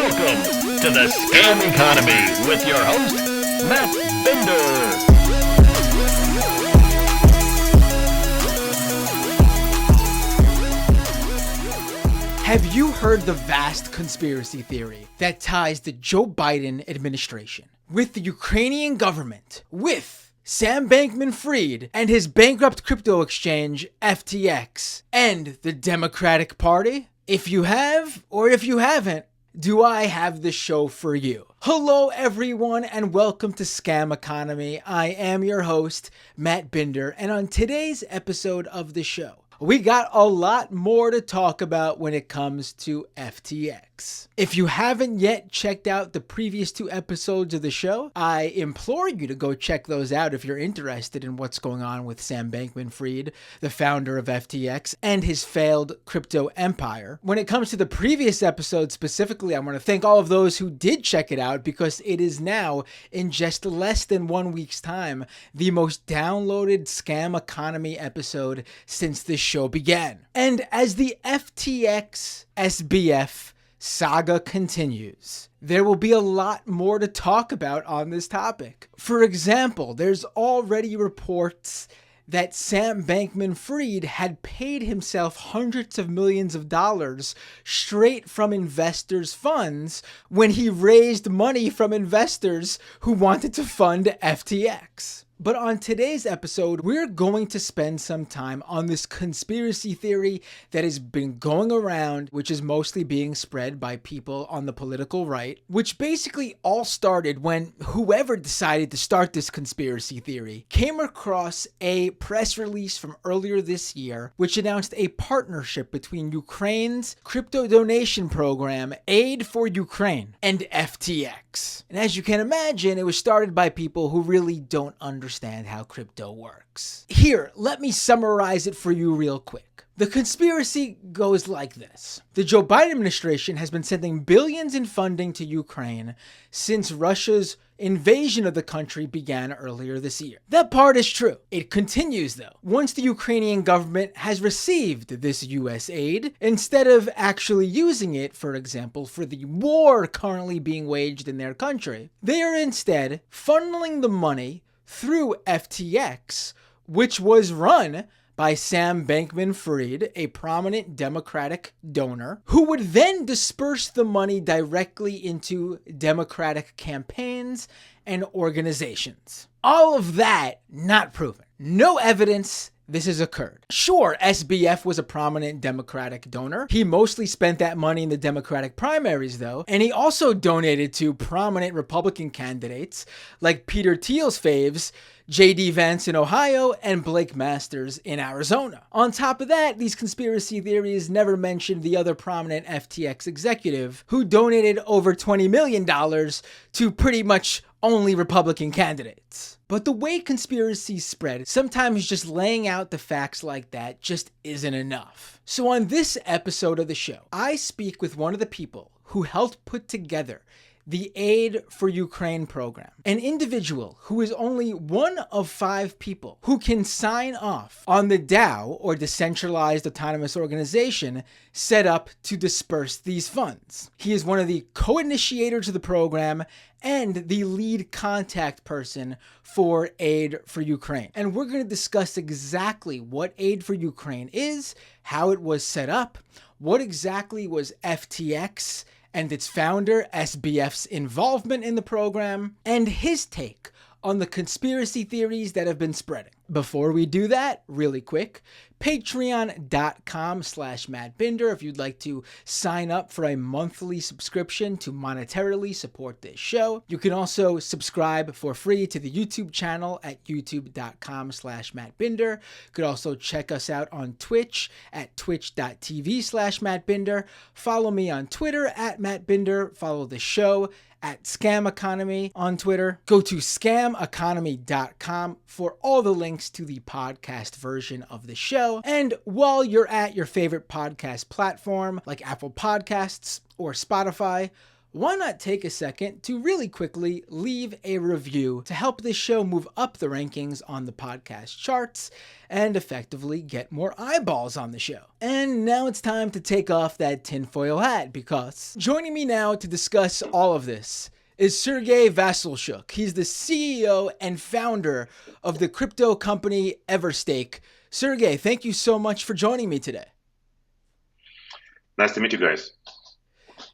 Welcome to the Scam Economy with your host, Matt Bender. Have you heard the vast conspiracy theory that ties the Joe Biden administration with the Ukrainian government, with Sam Bankman-Fried and his bankrupt crypto exchange FTX, and the Democratic Party? If you have, or if you haven't, do I have the show for you. Hello everyone and welcome to Scam Economy. I am your host, Matt Binder, and on today's episode of the show, we got a lot more to talk about when it comes to FTX. If you haven't yet checked out the previous two episodes of the show, I implore you to go check those out if you're interested in what's going on with Sam Bankman-Fried, the founder of FTX, and his failed crypto empire. When it comes to the previous episode specifically, I want to thank all of those who did check it out because it is now, in just less than 1 week's time, the most downloaded Scam Economy episode since the show began. And as the FTX SBF saga continues, there will be a lot more to talk about on this topic. For example, there's already reports that Sam Bankman-Fried had paid himself hundreds of millions of dollars straight from investors' funds when he raised money from investors who wanted to fund FTX. But on today's episode, we're going to spend some time on this conspiracy theory that has been going around, which is mostly being spread by people on the political right, which basically all started when whoever decided to start this conspiracy theory came across a press release from earlier this year, which announced a partnership between Ukraine's crypto donation program, Aid for Ukraine, and FTX. And as you can imagine, it was started by people who really don't understand how crypto works. Here, let me summarize it for you real quick. The conspiracy goes like this. The Joe Biden administration has been sending billions in funding to Ukraine since Russia's invasion of the country began earlier this year. That part is true. It continues though. Once the Ukrainian government has received this US aid, instead of actually using it, for example, for the war currently being waged in their country, they are instead funneling the money through FTX, which was run by Sam Bankman-Fried, a prominent Democratic donor, who would then disperse the money directly into Democratic campaigns and organizations. All of that not proven. No evidence this has occurred. Sure, SBF was a prominent Democratic donor. He mostly spent that money in the Democratic primaries, though, and he also donated to prominent Republican candidates like Peter Thiel's faves, J.D. Vance in Ohio, and Blake Masters in Arizona. On top of that, these conspiracy theories never mentioned the other prominent FTX executive who donated over $20 million to pretty much only Republican candidates. But the way conspiracies spread, sometimes just laying out the facts like that just isn't enough. So on this episode of the show, I speak with one of the people who helped put together the Aid for Ukraine program, an individual who is only one of 5 people who can sign off on the DAO, or Decentralized Autonomous Organization, set up to disperse these funds. He is one of the co-initiators of the program and the lead contact person for Aid for Ukraine. And we're going to discuss exactly what Aid for Ukraine is, how it was set up, what exactly was FTX and its founder, SBF's involvement in the program, and his take on the conspiracy theories that have been spreading. Before we do that, really quick, patreon.com/MattBinder if you'd like to sign up for a monthly subscription to monetarily support this show. You can also subscribe for free to the YouTube channel at youtube.com/MattBinder. You could also check us out on Twitch at twitch.tv/MattBinder. Follow me on Twitter at MattBinder. Follow the show at Scam Economy on Twitter. Go to scameconomy.com for all the links to the podcast version of the show. And while you're at your favorite podcast platform like Apple Podcasts or Spotify, why not take a second to really quickly leave a review to help this show move up the rankings on the podcast charts and effectively get more eyeballs on the show. And now it's time to take off that tinfoil hat, because joining me now to discuss all of this is Sergey Vasylchuk. He's the CEO and founder of the crypto company Everstake. Sergey, thank you so much for joining me today. Nice to meet you guys.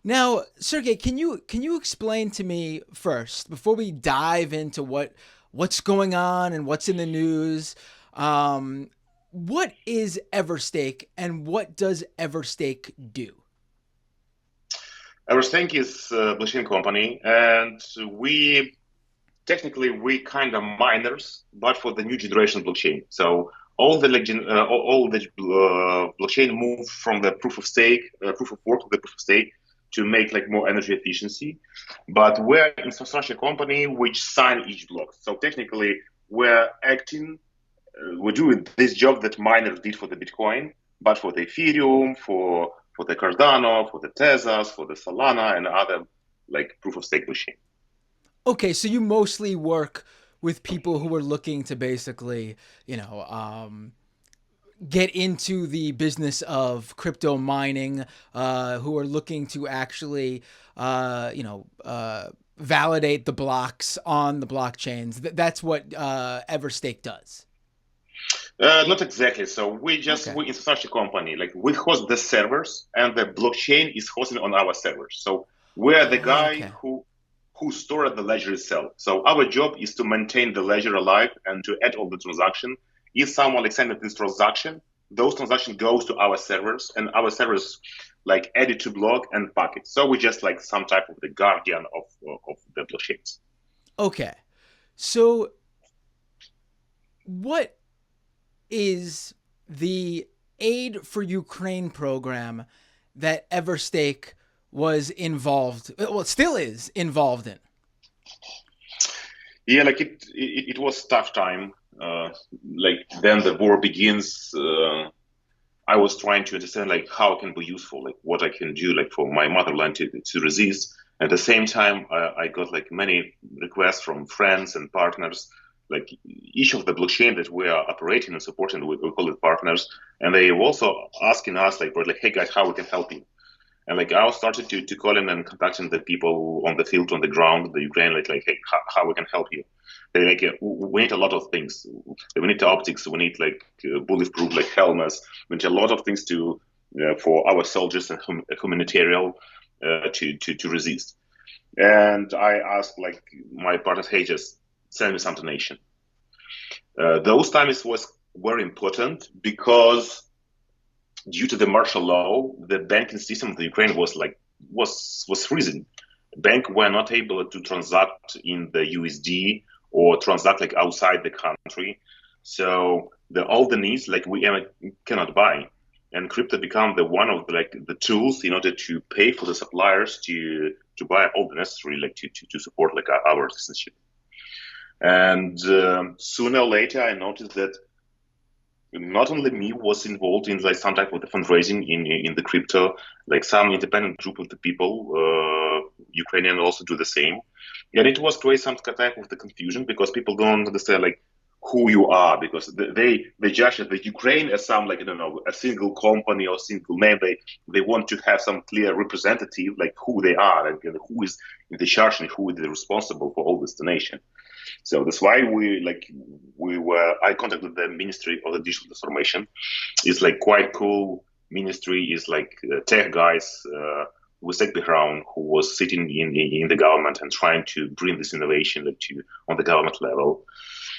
Now, Sergey, can you explain to me first, before we dive into what's going on and what's in the news, what is Everstake and what does Everstake do? Everstake is a blockchain company, and we kind of miners, but for the new generation blockchain. So all the blockchain moved from the proof of work to the proof of stake to make more energy efficiency. But we're an infrastructure company which sign each block. So technically, we're doing this job that miners did for the Bitcoin, but for the Ethereum, for the Cardano, for the Tezos, for the Solana, and other proof of stake blockchain. Okay, so you mostly work with people who are looking to basically, get into the business of crypto mining, who are looking to actually, validate the blocks on the blockchains. That's what Everstake does. Not exactly. So we're infrastructure company. We host the servers, and the blockchain is hosted on our servers. So we're the guy who store the ledger itself. So our job is to maintain the ledger alive and to add all the transaction. If someone sends this transaction, those transactions goes to our servers, and our servers add it to block and pack it. So we're just some type of the guardian of the blockchains. Okay, so what is the Aid for Ukraine program that Everstake was involved, well, still is involved in? Yeah, it was tough time. Then the war begins. I was trying to understand how it can be useful, what I can do for my motherland to resist. At the same time, I got many requests from friends and partners. Each of the blockchain that we are operating and supporting, we call it partners, and they also asking us hey guys, how we can help you. And I started to call in and contacting the people on the field, on the ground, the Ukraine, hey, how we can help you. They we need a lot of things. We need optics. We need bulletproof helmets. We need a lot of things for our soldiers and humanitarian to resist. And I asked my partners, hey, just send me some donation. Those times was very important because due to the martial law, the banking system of the Ukraine was freezing. Banks were not able to transact in the USD or transact outside the country. So all the needs we cannot buy, and crypto become one of the tools in order to pay for the suppliers to buy all the necessary to support our citizenship. And sooner or later, I noticed that not only me was involved in some type of the fundraising in the crypto, some independent group of the people, Ukrainian also do the same. And it was create some type of the confusion because people don't understand who you are, because they judge the Ukraine as some a single company or single name. They want to have some clear representative who they are and who is in the charge and who is responsible for all this donation. So that's why I contacted the Ministry of the Digital Transformation. It's quite cool ministry. Is tech guys with tech background who was sitting in the government and trying to bring this innovation on the government level.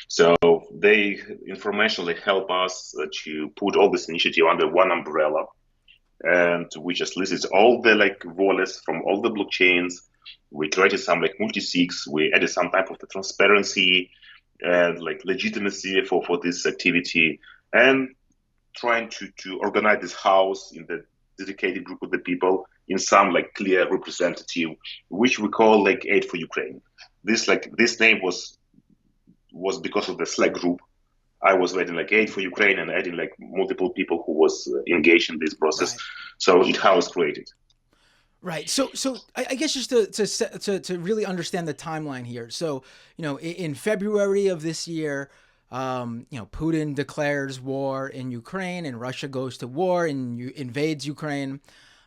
So they informationally help us to put all this initiative under one umbrella, and we just listed all the wallets from all the blockchains. We created some multi-sigs. We added some type of the transparency and legitimacy for this activity, and trying to organize this house in the dedicated group of the people in some clear representative, which we call Aid for Ukraine. This name was because of the Slack group. I was writing Aid for Ukraine and adding multiple people who was engaged in this process. Right. So it was created. Right. So I guess just to really understand the timeline here. So, in February of this year, Putin declares war in Ukraine, and Russia goes to war and invades Ukraine.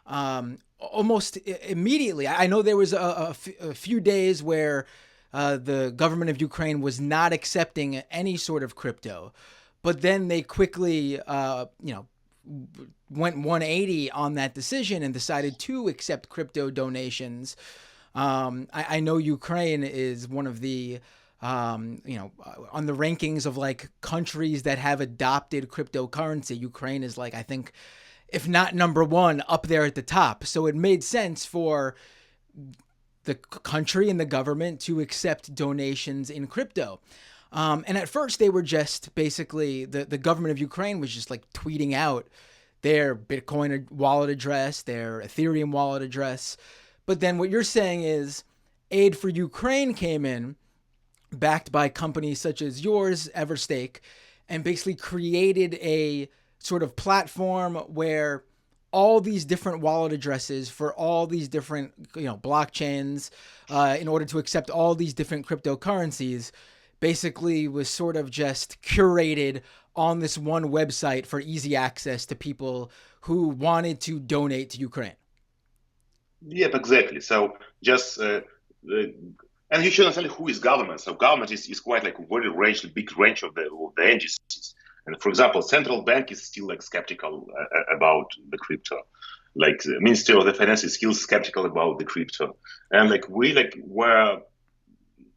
Almost immediately, I know there was a few days where the government of Ukraine was not accepting any sort of crypto, but then they quickly, went 180 on that decision and decided to accept crypto donations. I know Ukraine is one of the, on the rankings of like countries that have adopted cryptocurrency. Ukraine is like, I think, if not number one, up there at the top. So it made sense for the country and the government to accept donations in crypto. And at first, they were just basically the government of Ukraine was just like tweeting out their Bitcoin wallet address, their Ethereum wallet address. But then what you're saying is aid for Ukraine came in, backed by companies such as yours, Everstake, and basically created a sort of platform where all these different wallet addresses for all these different blockchains, in order to accept all these different cryptocurrencies, basically was sort of just curated on this one website for easy access to people who wanted to donate to Ukraine. Yep, exactly. So just and you should understand who is government. So government is quite like a very big range of the entities. And for example, central bank is still like skeptical about the crypto. Like the Ministry of the Finance is still skeptical about the crypto. And like we were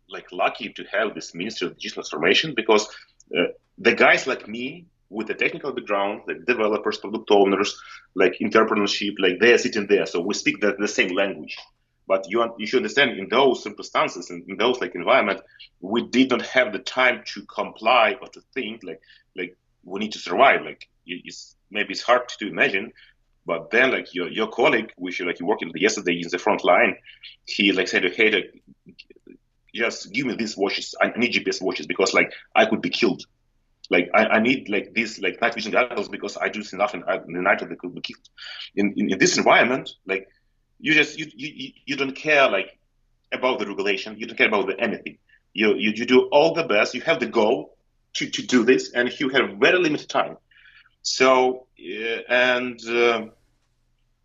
like lucky to have this Ministry of Digital Transformation because the guys like me with the technical background, like developers, product owners, like entrepreneurship, like they're sitting there. So we speak the same language. But you should understand in those circumstances, in those like environment, we did not have the time to comply or to think like we need to survive. Like maybe it's hard to imagine, but then like your colleague, which like you worked yesterday in the front line, he like said, hey, like, just give me these watches. I need GPS watches because like I could be killed. Like I need like these like night vision goggles because I do see nothing in the night that they could be killed. In this environment, like you don't care like about the regulation. You don't care about anything. You do all the best. You have the goal to do this, and you have very limited time. So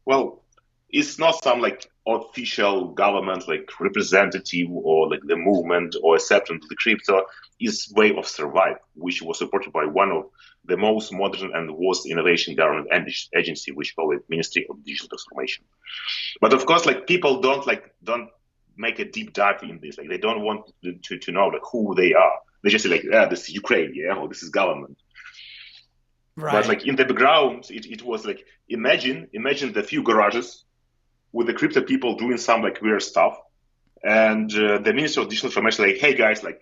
well, it's not some like official government like representative or like the movement or acceptance of the crypto. Is way of survive, which was supported by one of the most modern and worst innovation government agency, which call it Ministry of Digital Transformation. But of course, like people don't make a deep dive in this. Like they don't want to know like who they are. They just say like, this is Ukraine, yeah, or this is government. Right. But like in the background, it was like imagine the few garages with the crypto people doing some like weird stuff, and the Ministry of Digital Transformation like, hey guys, like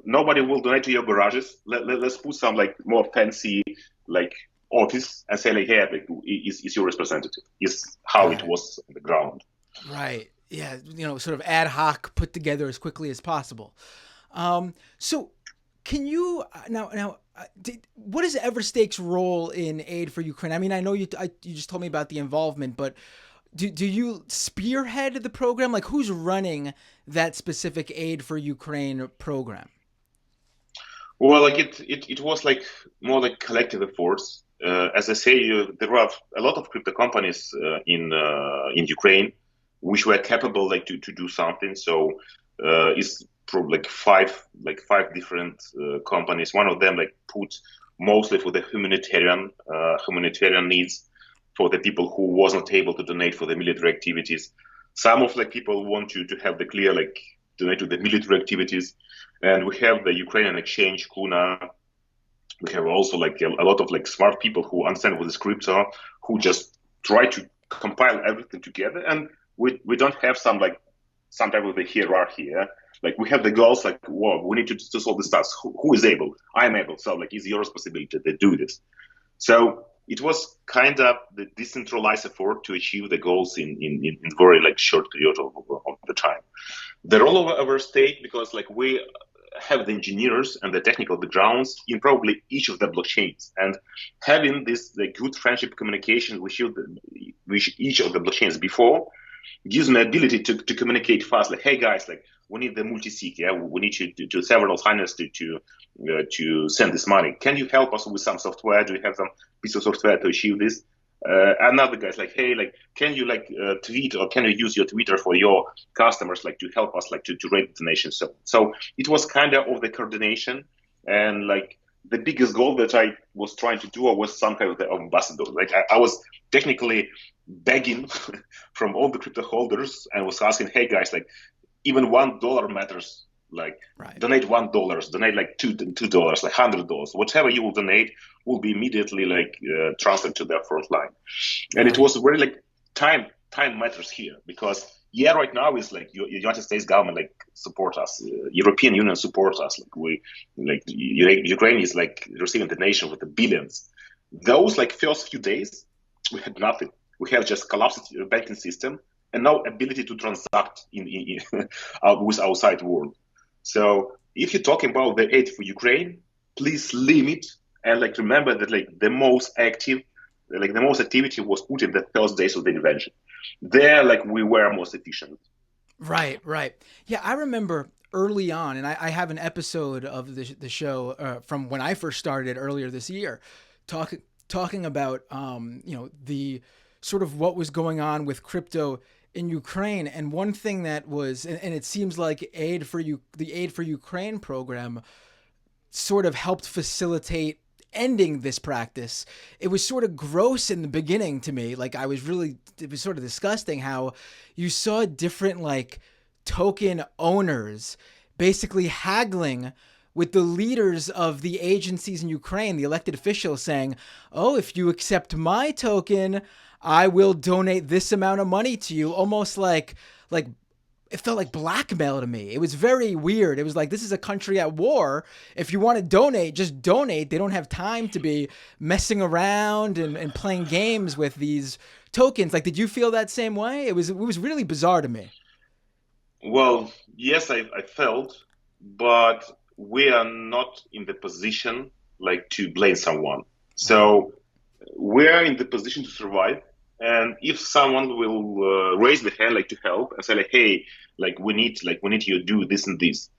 nobody will donate to your garages. Let's put some like more fancy like office and say like, hey, like, is your representative? Is how it was on the ground. Right. Yeah. Sort of ad hoc, put together as quickly as possible. So can you now? What is Everstake's role in aid for Ukraine? I mean, I know you just told me about the involvement, but do you spearhead the program? Like, who's running that specific aid for Ukraine program? Well, like it was like more like collective efforts. As I say, there were a lot of crypto companies in Ukraine which were capable like to do something. So it's probably like five different companies. One of them like put mostly for the humanitarian needs for the people who was not able to donate for the military activities. Some of like people want to have the clear like donate to the military activities, and we have the Ukrainian exchange Kuna. We have also like a lot of like smart people who understand what is crypto, who just try to compile everything together, and we don't have some type of the hierarchy. Yeah? Like we have the goals, like, whoa, we need to solve this task. Who is able? I'm able. So like, it's your responsibility to do this. So it was kind of the decentralized effort to achieve the goals in very like short period of the time. The role of our state, because like we have the engineers and the technical backgrounds in probably each of the blockchains, and having this the good friendship communication with which each of the blockchains before gives me ability to communicate fast. Like, hey guys, like we need the multi-sig, yeah, we need to several finance to send this money. Can you help us with some software? Do you have some piece of software to achieve this? Another guy's like, hey, like, can you like tweet, or can you use your Twitter for your customers, like to help us, like to rate the donation? So it was kind of the coordination, and like the biggest goal that I was trying to do was some kind of the ambassador. Like I was technically begging from all the crypto holders and was asking, hey guys, like even $1 matters. Like donate $1, donate like $2, like $100, whatever you will donate will be immediately like transferred to their front line. And it was very like time matters here, because right now is like United States government like support us, European Union support us, like Ukraine is like receiving the nation with the billions. Those like first few days we had nothing. We have just collapsed banking system and no ability to transact in with outside world. So if you're talking about the aid for Ukraine, please limit and like remember that like the most activity was put in the first days of the invention. There, like we were most efficient. Right. Yeah, I remember early on, and I have an episode of the show from when I first started earlier this year, talking about the sort of what was going on with crypto in Ukraine. And one thing that was, and it seems like the Aid for Ukraine program sort of helped facilitate ending this practice. It was sort of gross in the beginning to me. Like it was sort of disgusting how you saw different like token owners basically haggling with the leaders of the agencies in Ukraine, the elected officials, saying, oh, if you accept my token, I will donate this amount of money to you. Almost like it felt like blackmail to me. It was very weird. It was like, this is a country at war. If you want to donate, just donate. They don't have time to be messing around and playing games with these tokens. Like, did you feel that same way? It was really bizarre to me. Well, yes, I felt, but we are not in the position like to blame someone. So we're in the position to survive. And if someone will raise the hand like to help and say like, hey, like we need you to do this and this,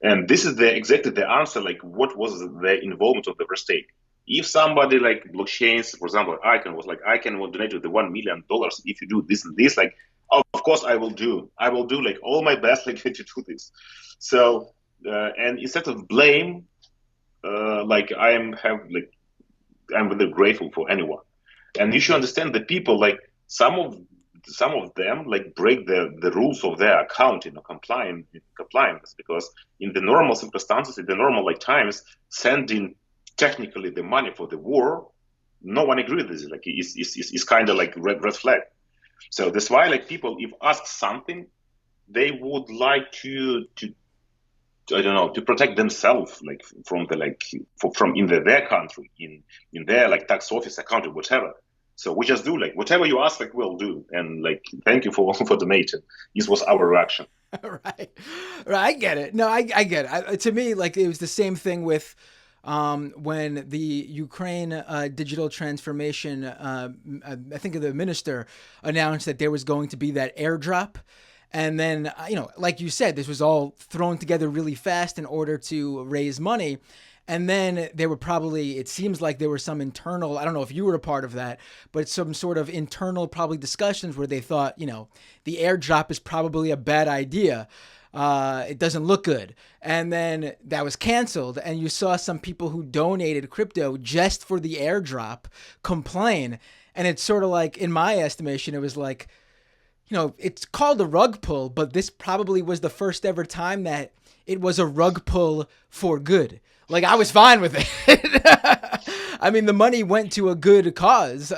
and this is exactly the answer. Like, what was the involvement of the Everstake? If somebody like blockchains, for example, Icon was like, Icon will donate to the $1 million if you do this and this, like, of course I will do like all my best like to do this. So and instead of blame, like I'm really grateful for anyone. And you should understand that people, like some of them, like break the rules of their accounting or compliance, because in the normal circumstances, in the normal like times, sending technically the money for the war, no one agrees with this. Like it's kind of like red flag. So that's why like people, if asked something, they would like to I don't know, to protect themselves, like from their country, in their like tax office account or whatever. So we just do like whatever you ask, like we'll do, and like thank you for donating. This was our reaction. Right. I get it. No, I get it. To me, like it was the same thing with when the Ukraine digital transformation. I think the minister announced that there was going to be that airdrop. And then, like you said, this was all thrown together really fast in order to raise money. And then there were probably, it seems like there were some internal, I don't know if you were a part of that, but some sort of internal probably discussions where they thought, the airdrop is probably a bad idea. It doesn't look good. And then that was canceled. And you saw some people who donated crypto just for the airdrop complain. And it's sort of like, in my estimation, it was like, it's called a rug pull, but this probably was the first ever time that it was a rug pull for good. Like, I was fine with it. I mean, the money went to a good cause,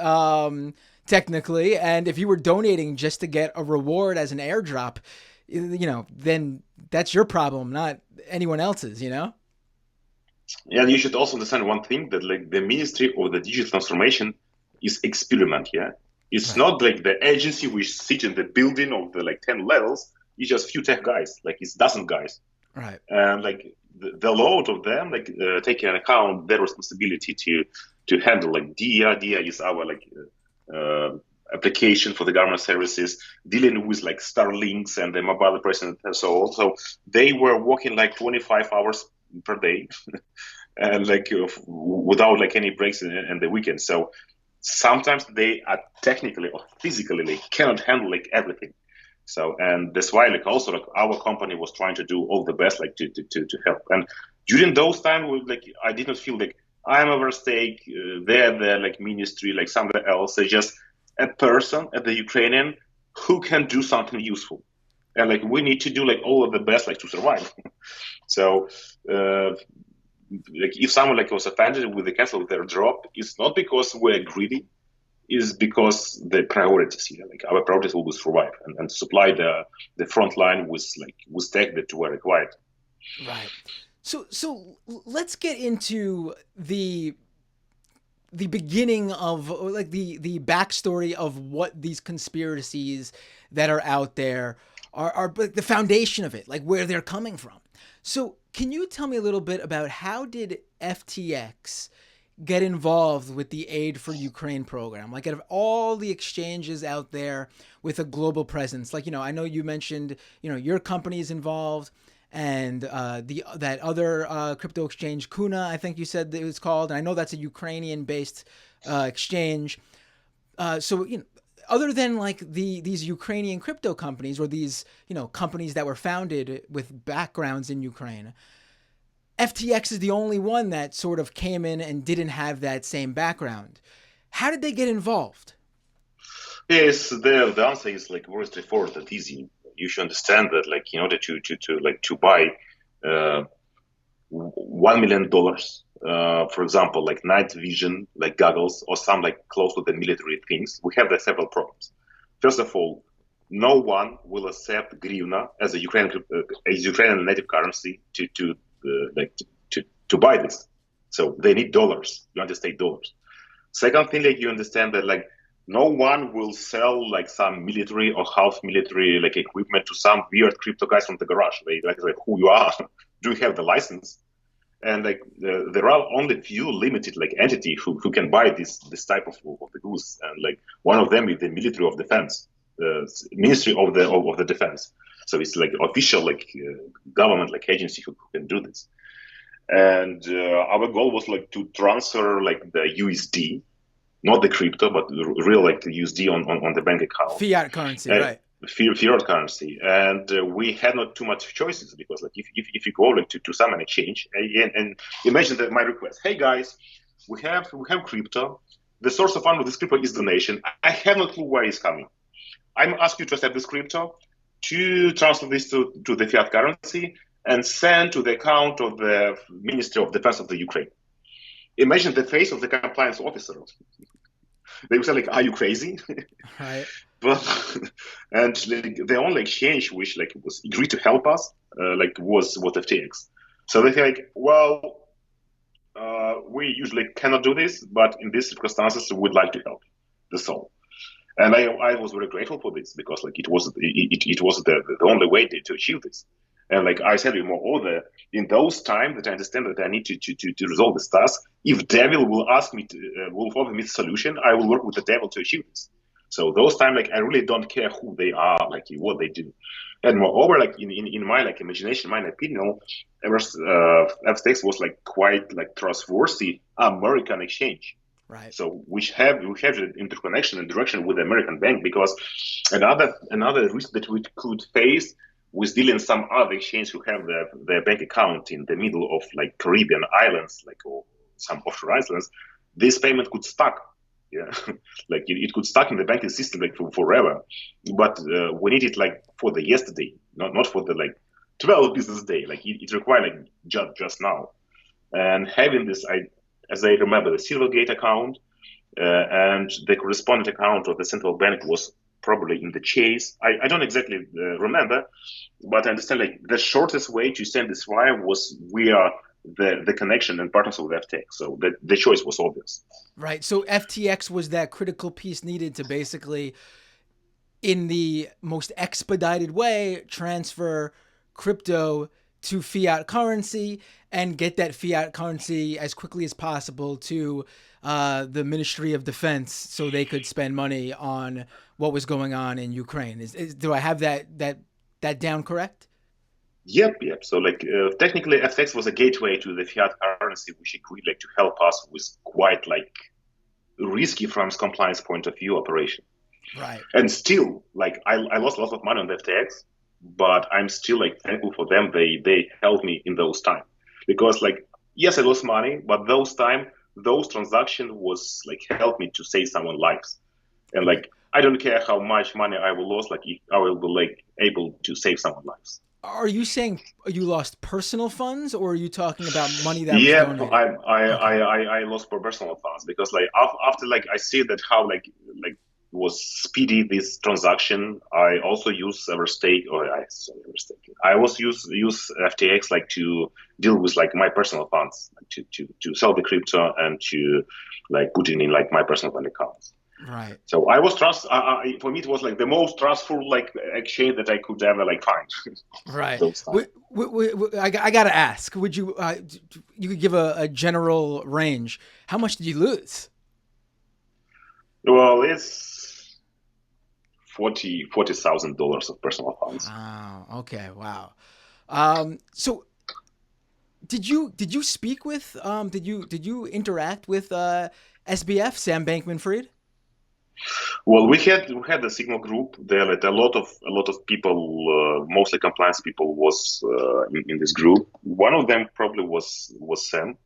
technically. And if you were donating just to get a reward as an airdrop, then that's your problem, not anyone else's, Yeah, and you should also understand one thing, that like the Ministry of the Digital Transformation is experiment, yeah? It's not like the agency which sit in the building of the like 10 levels. It's just few tech guys, like it's dozen guys. Right. And like the load of them, like taking into account their responsibility to handle like DIA. DIA is our like application for the government services, dealing with like Starlinks and the mobile operation and so on. So they were working like 25 hours per day, and like without like any breaks in the weekend. So sometimes they are technically or physically like cannot handle like everything. So, and that's why like also like our company was trying to do all the best like to help. And during those times, like I did not feel like I'm Everstake, they're the like ministry, like somewhere else. They're just a person at the Ukrainian who can do something useful. And like we need to do like all of the best like to survive. So like if someone like was offended with the cancel of their drop, it's not because we're greedy, is because the priorities here, like our priorities will survive and supply the front line with tech that were required. Right. So let's get into the beginning of like the backstory of what these conspiracies that are out there are like the foundation of it, like where they're coming from. So can you tell me a little bit about how did FTX get involved with the Aid for Ukraine program? Like, out of all the exchanges out there with a global presence, like, I know you mentioned, your company is involved, and that other crypto exchange, Kuna, I think you said that it was called, and I know that's a Ukrainian-based exchange. So other than like these Ukrainian crypto companies, or these companies that were founded with backgrounds in Ukraine, FTX is the only one that sort of came in and didn't have that same background. How did they get involved? Yes, the answer is like very straightforward and easy. You should understand that like in order to buy $1 million, for example, like night vision, like goggles, or some like close to the military things, we have the several problems. First of all, no one will accept hryvnia as a Ukrainian native currency to buy this. So they need dollars, United States dollars. Second thing, like you understand that like no one will sell like some military or half military like equipment to some weird crypto guys from the garage. Like who you are? Do you have the license? And like there are only few limited like entity who can buy this type of the goods, and like one of them is the military of defense, the Ministry of the Defense. So it's like official like government like agency who can do this. And our goal was like to transfer like the USD, not the crypto, but real like the USD on the bank account. Fiat currency, right? Fiat currency, and we had not too much choices, because like if you go like to some exchange and imagine that my request, hey guys, we have crypto. The source of fund of this crypto is donation. I have no clue where it's coming. I'm asking you to accept this crypto, to transfer this to the fiat currency and send to the account of the Ministry of Defense of the Ukraine. Imagine the face of the compliance officer. They would say like, "Are you crazy?" Right. But and like, the only exchange which like was agreed to help us like was FTX. So they say like, well, we usually cannot do this, but in these circumstances, we'd like to help. That's all. And I was very grateful for this, because like it was the only way to achieve this. And like I said, in those times that I understand that I need to resolve this task, if devil will ask me will offer me the solution, I will work with the devil to achieve this. So those times, like I really don't care who they are, like what they do. And moreover, like in my like imagination, my opinion, FTX was like quite like trustworthy American exchange. Right. So we have the interconnection and direction with the American bank, because another risk that we could face with dealing some other exchange who have their bank account in the middle of like Caribbean islands, like, or some offshore islands, this payment could stuck. Yeah, like it could stuck in the banking system like forever. But we need it like for the yesterday, not for the like 12 business day. Like it required like just now. And having this, as I remember, the Silvergate account and the correspondent account of the central bank was probably in the Chase. I don't exactly remember, but I understand like the shortest way to send this wire was via the connection and partners of the FTX. So the choice was obvious. Right. So FTX was that critical piece needed to basically, in the most expedited way, transfer crypto to fiat currency and get that fiat currency as quickly as possible to the Ministry of Defense so they could spend money on what was going on in Ukraine. Do I have that down correct? Yep. So like technically, FTX was a gateway to the fiat currency, which agreed like to help us with quite like risky from compliance point of view operation. Right. And still, like I lost lots of money on the FTX, but I'm still like thankful for them. They helped me in those times because like yes, I lost money, but those transactions was like helped me to save someone's lives. And like I don't care how much money I will lose, like if I will be like able to save someone's lives. Are you saying you lost personal funds, or are you talking about money that was Yeah, donated? I lost for personal funds because like after like I see that how like was speedy this transaction. I also use Everstake or Everstake. I also use FTX like to deal with like my personal funds, like, to sell the crypto and to like put it in like my personal bank accounts. Right. So I was for me it was like the most trustful like exchange that I could ever like find. Right. I gotta ask. Would you you could give a general range? How much did you lose? Well, it's $40,000 of personal funds. Oh, okay. Wow. So did you speak with did you interact with SBF, Sam Bankman-Fried? Well, we had a Signal group. There, like, a lot of people, mostly compliance people, was in this group. One of them probably was Sam.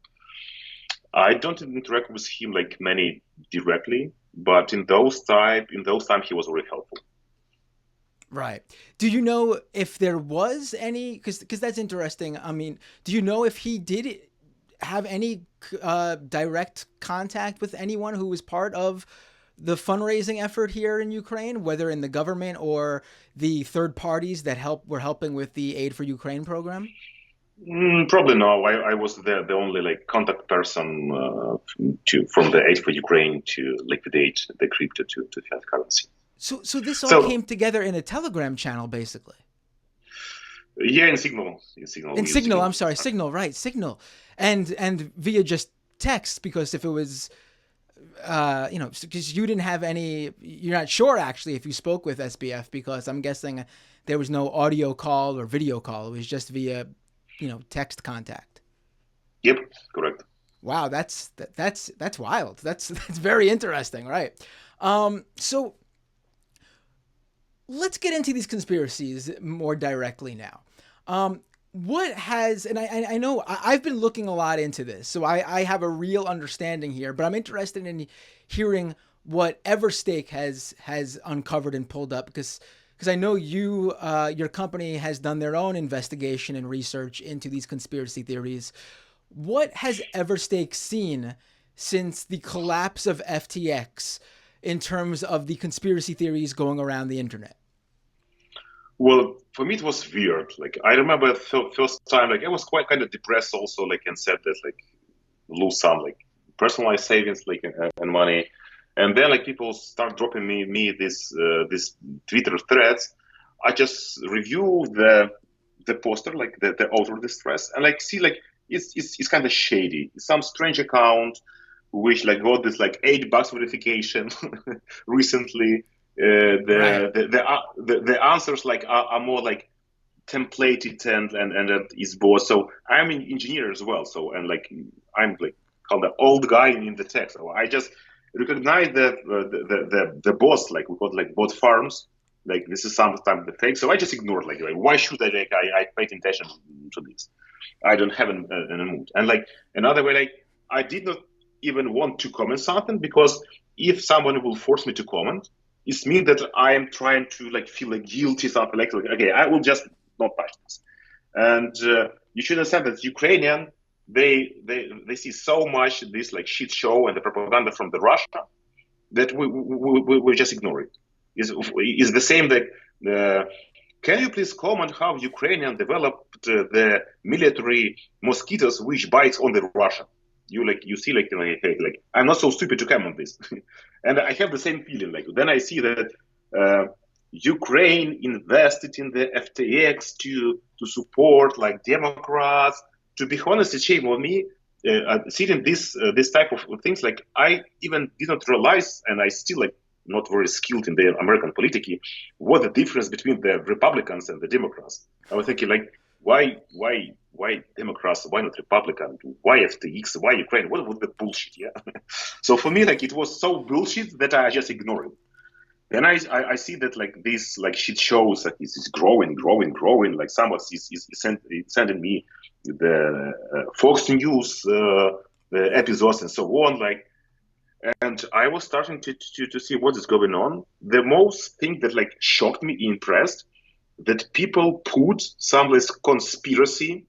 I don't interact with him like many directly, but in those time he was very helpful. Right. Do you know if there was any? Because that's interesting. I mean, do you know if he did have any direct contact with anyone who was part of the fundraising effort here in Ukraine, whether in the government or the third parties that were helping with the Aid for Ukraine program? Probably no. I was the only like contact person from the Aid for Ukraine to liquidate the crypto to fiat currency. So this all came together in a Telegram channel, basically. Yeah, in Signal. Signal. I'm sorry, Signal. Right, Signal, and via just text, because if it was, because you didn't have any, you're not sure actually if you spoke with SBF, because I'm guessing there was no audio call or video call. It was just via, text contact. Yep, correct. Wow, that's wild. That's very interesting, right? So let's get into these conspiracies more directly now. What has, and I know I've been looking a lot into this, so I have a real understanding here, but I'm interested in hearing what Everstake has uncovered and pulled up, because I know your company has done their own investigation and research into these conspiracy theories. What has Everstake seen since the collapse of FTX in terms of the conspiracy theories going around the internet? Well, for me, it was weird. Like, I remember the first time, like, I was quite kind of depressed also, like, and said that, like, lose some, like, personalized savings, like, and money. And then, like, people start dropping me this Twitter threads. I just review the poster, like, the author of this thread, and, like, see, like, it's kind of shady. It's some strange account which, like, got this, like, $8 verification recently. The answers like are more like templated and is both. So I'm an engineer as well. So and like I'm like called the old guy in the tech. So I just recognize the boss, like we call it, like bot farms. Like this is sometimes the fake. So I just ignored like why should I paid attention to this? I don't have an mood. And like another way, like I did not even want to comment something, because if someone will force me to comment, it means that I am trying to like feel like guilty, something like okay, I will just not touch this. And you should understand that Ukrainian, they see so much this like shit show and the propaganda from the Russia that we just ignore it. Is the same that can you please comment how Ukrainian developed the military mosquitoes which bites on the Russia? You see like I'm not so stupid to comment this. And I have the same feeling. Like then I see that Ukraine invested in the FTX to support like Democrats. To be honest, it's shame on me. seeing this type of things, like I even did not realize, and I still like not very skilled in the American politics, what the difference between the Republicans and the Democrats. I was thinking like, why Democrats? Why not Republican? Why FTX? Why Ukraine? What was the bullshit? Yeah. So for me, like it was so bullshit that I just ignored it. Then I see that like this like shit shows that it's growing. Like someone is sending me the Fox News the episodes and so on. Like, and I was starting to see what is going on. The most thing that like shocked me, impressed, that people put some less conspiracy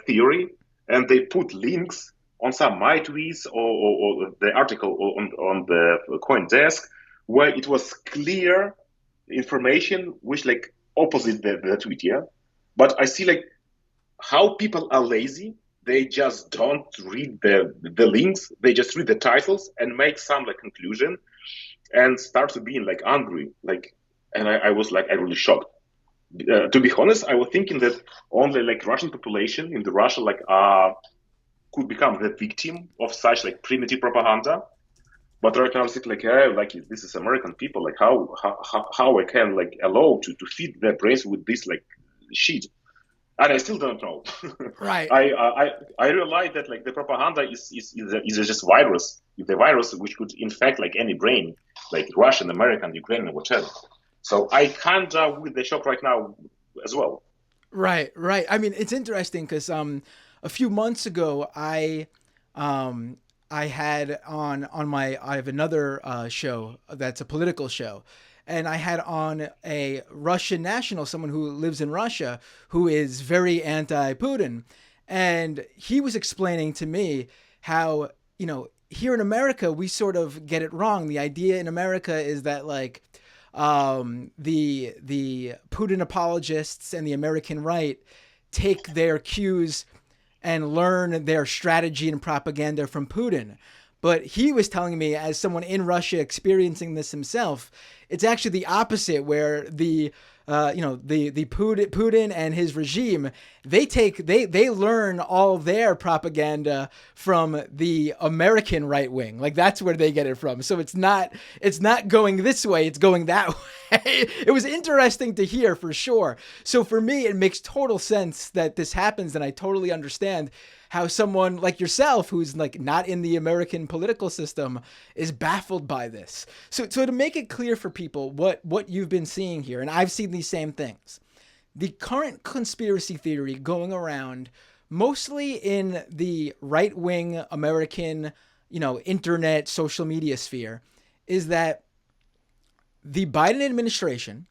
theory, and they put links on some my tweets or the article on the coin desk where it was clear information which like opposite the tweet. Yeah, but I see like how people are lazy. They just don't read the links. They just read the titles and make some like conclusion and start to being like angry. Like, and I was like, I really shocked. To be honest, I was thinking that only like Russian population in the Russia like could become the victim of such like primitive propaganda. But right now I'm thinking like, like this is American people. Like how I can like allow to feed their brains with this like shit. And I still don't know. Right. I realize that like the propaganda is just virus. It's a virus which could infect like any brain, like Russian, American, Ukrainian, whatever. So I kind of with the shock right now as well. Right. I mean, it's interesting because a few months ago I had on my I have another show that's a political show, and I had on a Russian national, someone who lives in Russia, who is very anti-Putin, and he was explaining to me how, you know, here in America we sort of get it wrong. The idea in America is that like the Putin apologists and the American right take their cues and learn their strategy and propaganda from Putin. But he was telling me, as someone in Russia experiencing this himself, it's actually the opposite, where the Putin and his regime, they learn all their propaganda from the American right wing. Like that's where they get it from. So it's not going this way, it's going that way. It was interesting to hear for sure. So for me, it makes total sense that this happens, and I totally understand how someone like yourself, who's like not in the American political system, is baffled by this. So to make it clear for people what you've been seeing here, and I've seen these same things, the current conspiracy theory going around mostly in the right-wing American, internet social media sphere, is that the Biden administration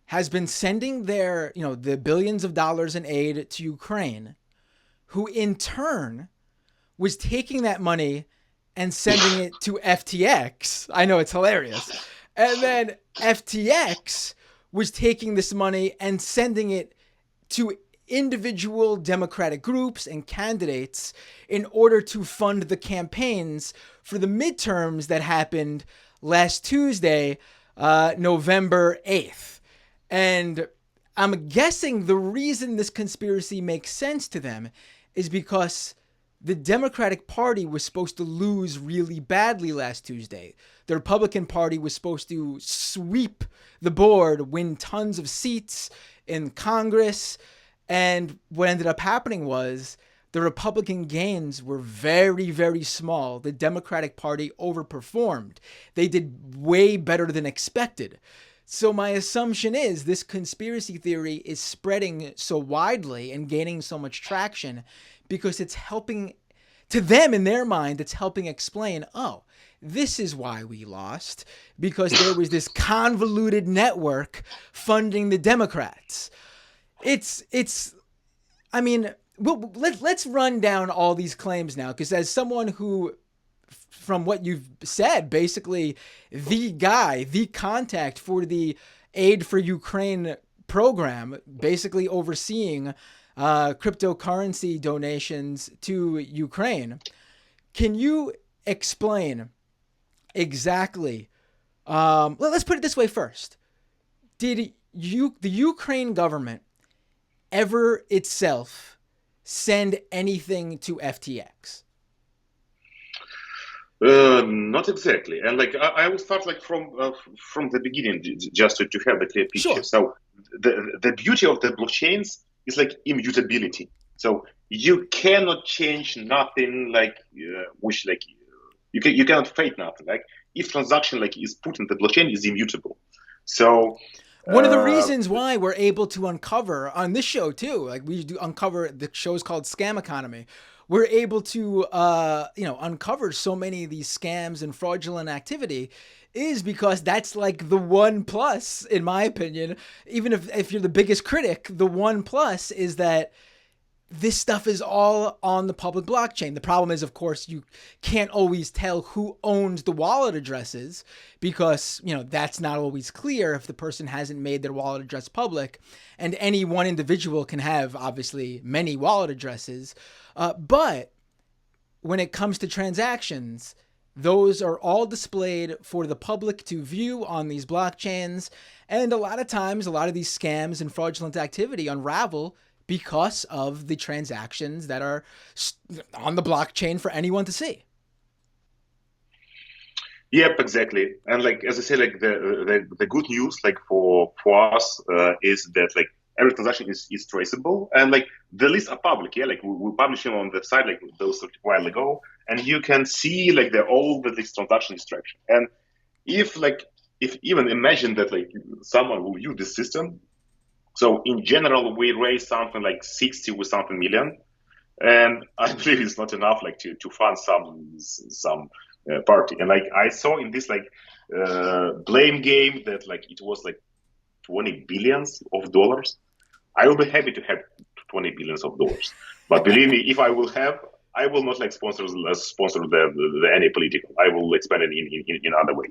has been sending their, the billions of dollars in aid to Ukraine, who in turn was taking that money and sending it to FTX. I know, it's hilarious. And then FTX was taking this money and sending it to individual Democratic groups and candidates in order to fund the campaigns for the midterms that happened last Tuesday, November 8th. And I'm guessing the reason this conspiracy makes sense to them is because the Democratic Party was supposed to lose really badly last Tuesday. The Republican Party was supposed to sweep the board, win tons of seats in Congress. And what ended up happening was the Republican gains were very, very small. The Democratic Party overperformed. They did way better than expected. So my assumption is this conspiracy theory is spreading so widely and gaining so much traction because it's helping, to them in their mind, it's helping explain, oh, this is why we lost, because there was this convoluted network funding the Democrats. I mean, let's run down all these claims now, because as someone who, from what you've said, basically the contact for the Aid for Ukraine program, basically overseeing cryptocurrency donations to Ukraine. Can you explain exactly, let's put it this way first. Did the Ukraine government ever itself send anything to FTX? Not exactly, and like I will start like from the beginning, just to have the clear picture. Sure. So the beauty of the blockchains is like immutability. So you cannot change nothing, like which like you cannot fake nothing. Like if transaction like is put in the blockchain is immutable. So One of the reasons why we're able to uncover on this show too, like we do uncover, the show's called Scam Economy. We're able to, uncover so many of these scams and fraudulent activity is because that's like the one plus, in my opinion. Even if you're the biggest critic, the one plus is that this stuff is all on the public blockchain. The problem is, of course, you can't always tell who owns the wallet addresses because, that's not always clear if the person hasn't made their wallet address public. And any one individual can have, obviously, many wallet addresses. But when it comes to transactions, those are all displayed for the public to view on these blockchains. And a lot of times, a lot of these scams and fraudulent activity unravel because of the transactions that are on the blockchain for anyone to see. Yep, exactly. And like as I say, like the good news, like for us, is that like every transaction is traceable, and like the lists are public. Yeah, like we publish them on the site like those a while ago, and you can see like all the this transaction extraction. And if even imagine that like someone will use this system. So in general, we raise something like 60 with something million, and I believe it's not enough like to fund some party. And like I saw in this like blame game that like it was like 20 billions of dollars. I will be happy to have 20 billions of dollars, but believe me, if I will have, I will not like sponsor the any political. I will expand it in other way.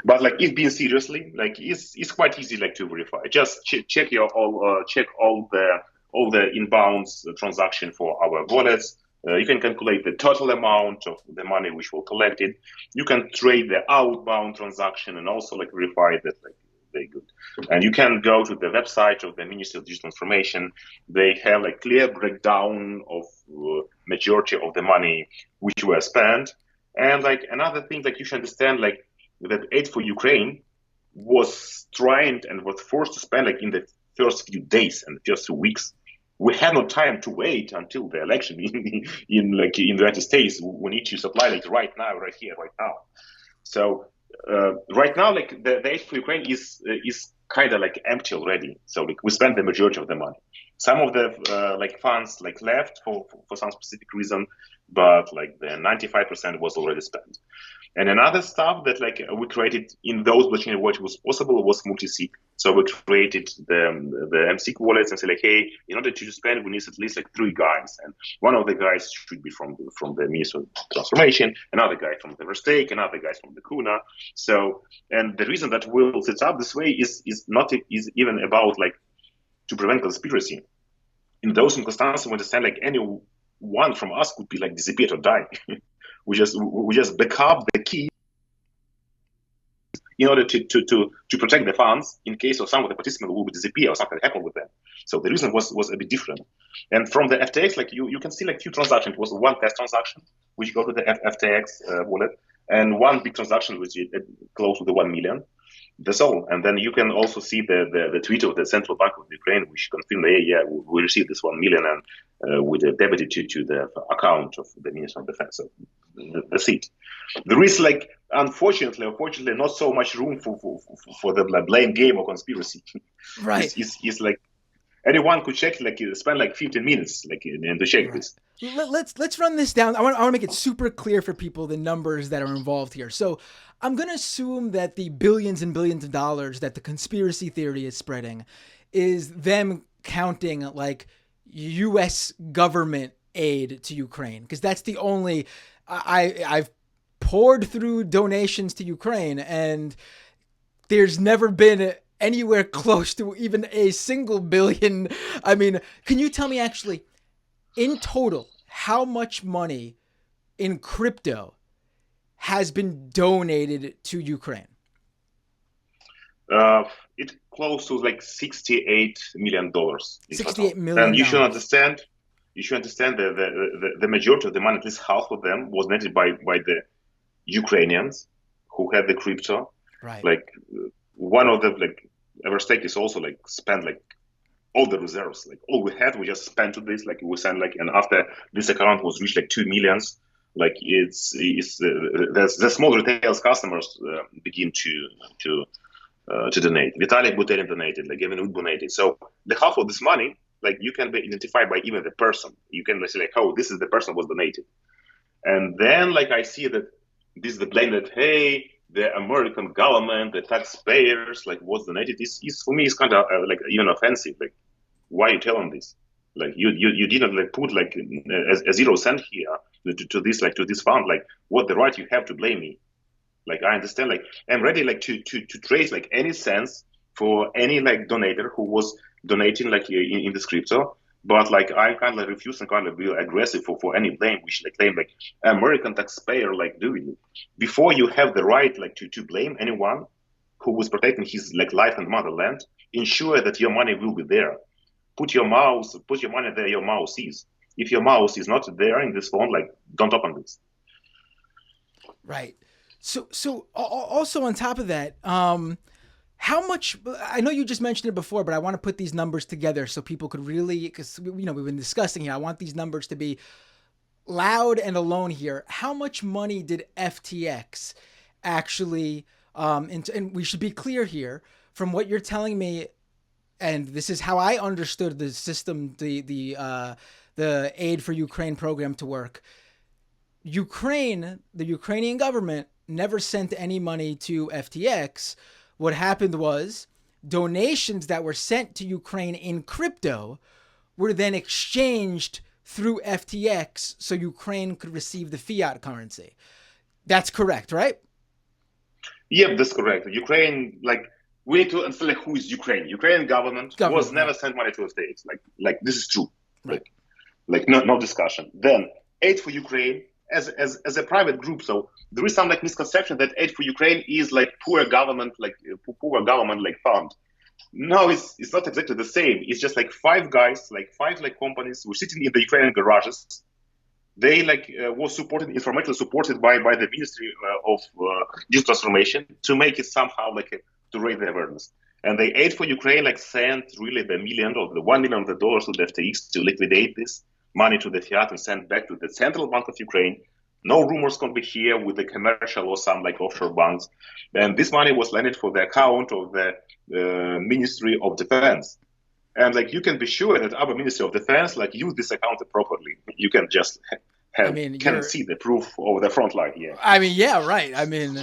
But like if being seriously, like it's quite easy like to verify. Just check all the inbounds transaction for our wallets. You can calculate the total amount of the money which will collect it. You can trade the outbound transaction and also like verify that like very good. And you can go to the website of the Ministry of Digital Transformation. They have like clear breakdown of majority of the money which were spent. And like another thing like you should understand like that aid for Ukraine was trying and was forced to spend like in the first few days and the first few weeks. We had no time to wait until the election in the United States. We need to supply like right now, right here, right now. So right now, like the aid for Ukraine is kind of like empty already. So like we spent the majority of the money. Some of the like funds like left for some specific reason, but like the 95% was already spent. And another stuff that like we created in those blockchain what was possible was multi-sig. So we created the MSIG wallets and say like, hey, in order to spend, we need at least like 3 guys, and one of the guys should be from the Ministry of Transformation, another guy from the Everstake, another guy from the Kuna. So, and the reason that we'll set up this way is even about like to prevent conspiracy. In those circumstances, we understand like any one from us could be like disappeared or die. we just back up the key in order to protect the funds in case of some of the participants will disappear or something happen with them. So the reason was a bit different. And from the FTX, like you can see like few transactions. It was one test transaction which go to the FTX wallet, and one big transaction which is close to the 1 million. That's all. And then you can also see the tweet of the Central Bank of Ukraine, which confirmed, yeah, we received this 1 million and we debited to the account of the Ministry of Defense. So that's it. There is like, unfortunately, not so much room for the blame game or conspiracy. Right. It's like anyone could check, like spend like 15 minutes, like to check this. Let's run this down. I want to make it super clear for people the numbers that are involved here. So I'm going to assume that the billions and billions of dollars that the conspiracy theory is spreading is them counting like U.S. government aid to Ukraine, because that's the only I've poured through donations to Ukraine, and there's never been anywhere close to even a single billion. I mean, can you tell me actually, in total, how much money in crypto has been donated to Ukraine? It's close to like $68 million. $68 million. And you should understand, you should understand that the majority of the money, at least half of them, was donated by the Ukrainians who had the crypto. Right. Like one of the like Everstake is also like spent like all the reserves, like all we had, we just spent to this. Like we sent like, and after this account was reached like 2 millions, like the small retail customers begin to donate. Vitalik Buterin donated, like Gavin Wood donated. So the half of this money, like you can be identified by even the person. You can say like, oh, this is the person who was donated. And then like I see that this is the blame that, hey, the American government, the taxpayers, like was donated. Is for me, it's kind of like even offensive. Like, why are you telling this? Like you didn't like put like a 0 cent here to this fund. Like what the right you have to blame me? Like I understand, like I'm ready like to trace like any sense for any like donator who was donating like in this crypto. But like I kind of like refuse and kind of be aggressive for any blame which like claim like American taxpayer like doing it. Before you have the right like to blame anyone who was protecting his like life and motherland, ensure that your money will be there. Put your money there your mouse is. If your mouse is not there in this phone, like don't open this. Right. So also on top of that, how much, I know you just mentioned it before, but I want to put these numbers together so people could really, because, you know, we've been discussing here. I want these numbers to be loud and alone here. How much money did FTX actually, and we should be clear here from what you're telling me, and this is how I understood the system, the aid for Ukraine program to work. The Ukrainian government never sent any money to FTX. What happened was donations that were sent to Ukraine in crypto were then exchanged through FTX so Ukraine could receive the fiat currency. That's correct, right? Yep, that's correct. Ukraine, like, we need to understand like, who is Ukraine. Ukrainian government was never sent money to FTX. Like this is true. Right. Like no discussion. Then aid for Ukraine as a private group. So there is some like misconception that aid for Ukraine is like poor government like fund. No, it's not exactly the same. It's just like five companies who were sitting in the Ukrainian garages. They like was informationally supported by the Ministry of Digital Transformation to make it somehow like to raise the awareness. And they aid for Ukraine like sent really the $1 million to the FTX to liquidate this money to the fiat and send back to the Central Bank of Ukraine. No rumors can be here with the commercial or some like offshore banks. And this money was landed for the account of the Ministry of Defense. And like you can be sure that our Ministry of Defense like use this account properly. You can just can see the proof over the front line here. I mean, yeah, right. I mean,